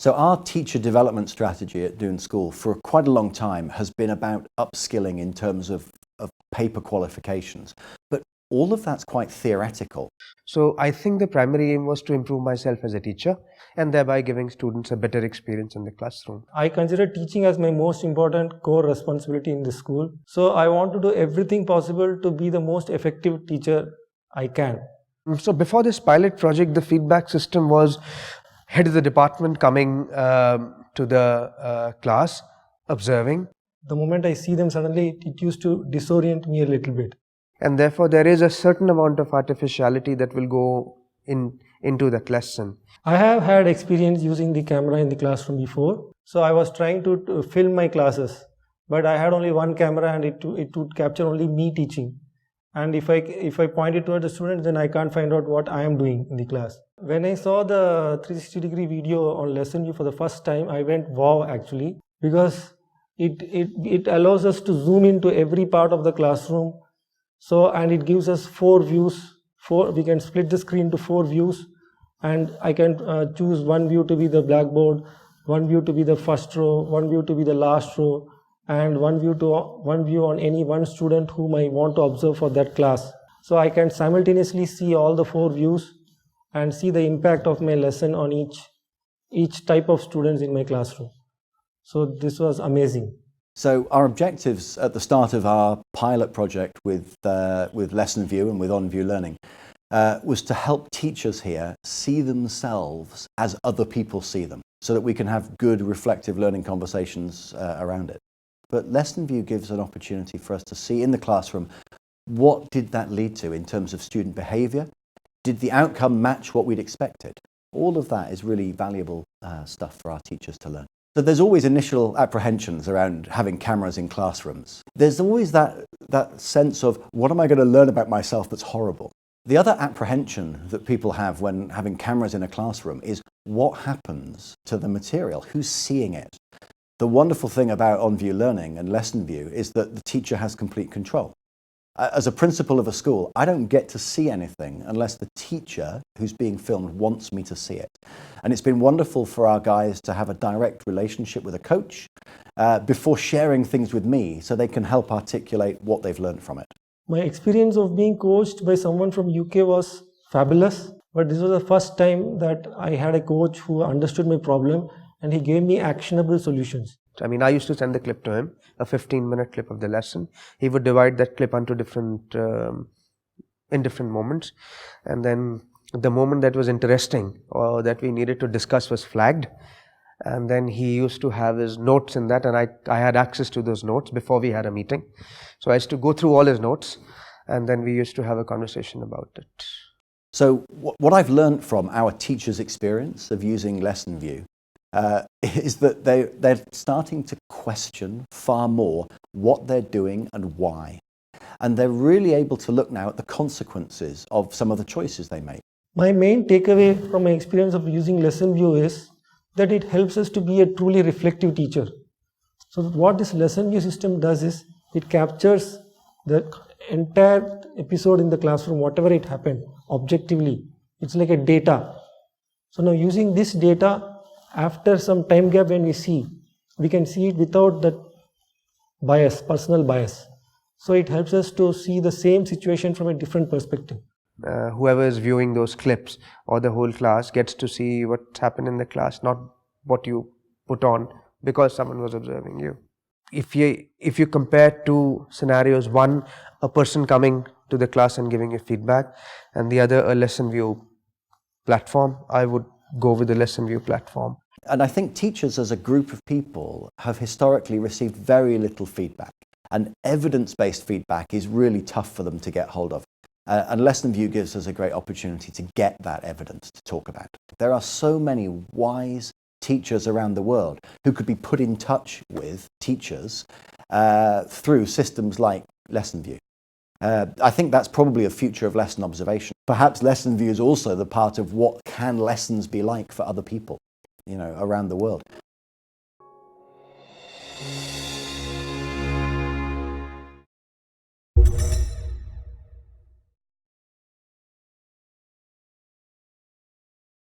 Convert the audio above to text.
So our teacher development strategy at Doon School for quite a long time has been about upskilling in terms of paper qualifications. But all of that's quite theoretical. So I think the primary aim was to improve myself as a teacher and thereby giving students a better experience in the classroom. I consider teaching as my most important core responsibility in the school. So I want to do everything possible to be the most effective teacher I can. So before this pilot project, the feedback system was head of the department coming to the class, observing. The moment I see them, suddenly it used to disorient me a little bit. And therefore there is a certain amount of artificiality that will go into that lesson. I have had experience using the camera in the classroom before. So I was trying to film my classes, but I had only one camera and it would capture only me teaching. And if I point it toward the students, then I can't find out what I am doing in the class. When I saw the 360-degree video on Lessonvu for the first time, I went wow actually, because it allows us to zoom into every part of the classroom. So, and it gives us 4 views. We can split the screen to 4 views, and I can choose one view to be the blackboard, one view to be the first row, one view to be the last row, and one view on any one student whom I want to observe for that class. So I can simultaneously see all the 4 views and see the impact of my lesson on each type of students in my classroom. So this was amazing. So our objectives at the start of our pilot project with Lessonvu and with ONVU Learning was to help teachers here see themselves as other people see them, so that we can have good reflective learning conversations around it. But Lessonvu gives an opportunity for us to see in the classroom, what did that lead to in terms of student behaviour? Did the outcome match what we'd expected? All of that is really valuable stuff for our teachers to learn. So there's always initial apprehensions around having cameras in classrooms. There's always that sense of, what am I going to learn about myself that's horrible? The other apprehension that people have when having cameras in a classroom is, what happens to the material? Who's seeing it? The wonderful thing about ONVU Learning and Lessonvu is that the teacher has complete control. As a principal of a school, I don't get to see anything unless the teacher who's being filmed wants me to see it. And it's been wonderful for our guys to have a direct relationship with a coach before sharing things with me, so they can help articulate what they've learned from it. My experience of being coached by someone from UK was fabulous, but this was the first time that I had a coach who understood my problem and he gave me actionable solutions. I mean, I used to send the clip to him, a 15-minute clip of the lesson. He would divide that clip into different moments, and then the moment that was interesting or that we needed to discuss was flagged, and then he used to have his notes in that, and I had access to those notes before we had a meeting. So I used to go through all his notes, and then we used to have a conversation about it. So what I've learned from our teachers' experience of using Lessonvu is that they're starting to question far more what they're doing and why. And they're really able to look now at the consequences of some of the choices they make. My main takeaway from my experience of using Lessonvu is that it helps us to be a truly reflective teacher. So what this Lessonvu system does is, it captures the entire episode in the classroom, whatever it happened, objectively. It's like a data. So now using this data, after some time gap when we can see it without that bias, personal bias. So it helps us to see the same situation from a different perspective. Whoever is viewing those clips or the whole class gets to see what's happened in the class, not what you put on because someone was observing you. If you compare 2 scenarios, one, a person coming to the class and giving you feedback, and the other, a Lessonvu platform, I would go with the Lessonvu platform. And I think teachers as a group of people have historically received very little feedback, and evidence-based feedback is really tough for them to get hold of. And Lessonvu gives us a great opportunity to get that evidence to talk about. There are so many wise teachers around the world who could be put in touch with teachers through systems like Lessonvu. I think that's probably a future of lesson observation. Perhaps Lessonvu is also the part of what can lessons be like for other people, around the world.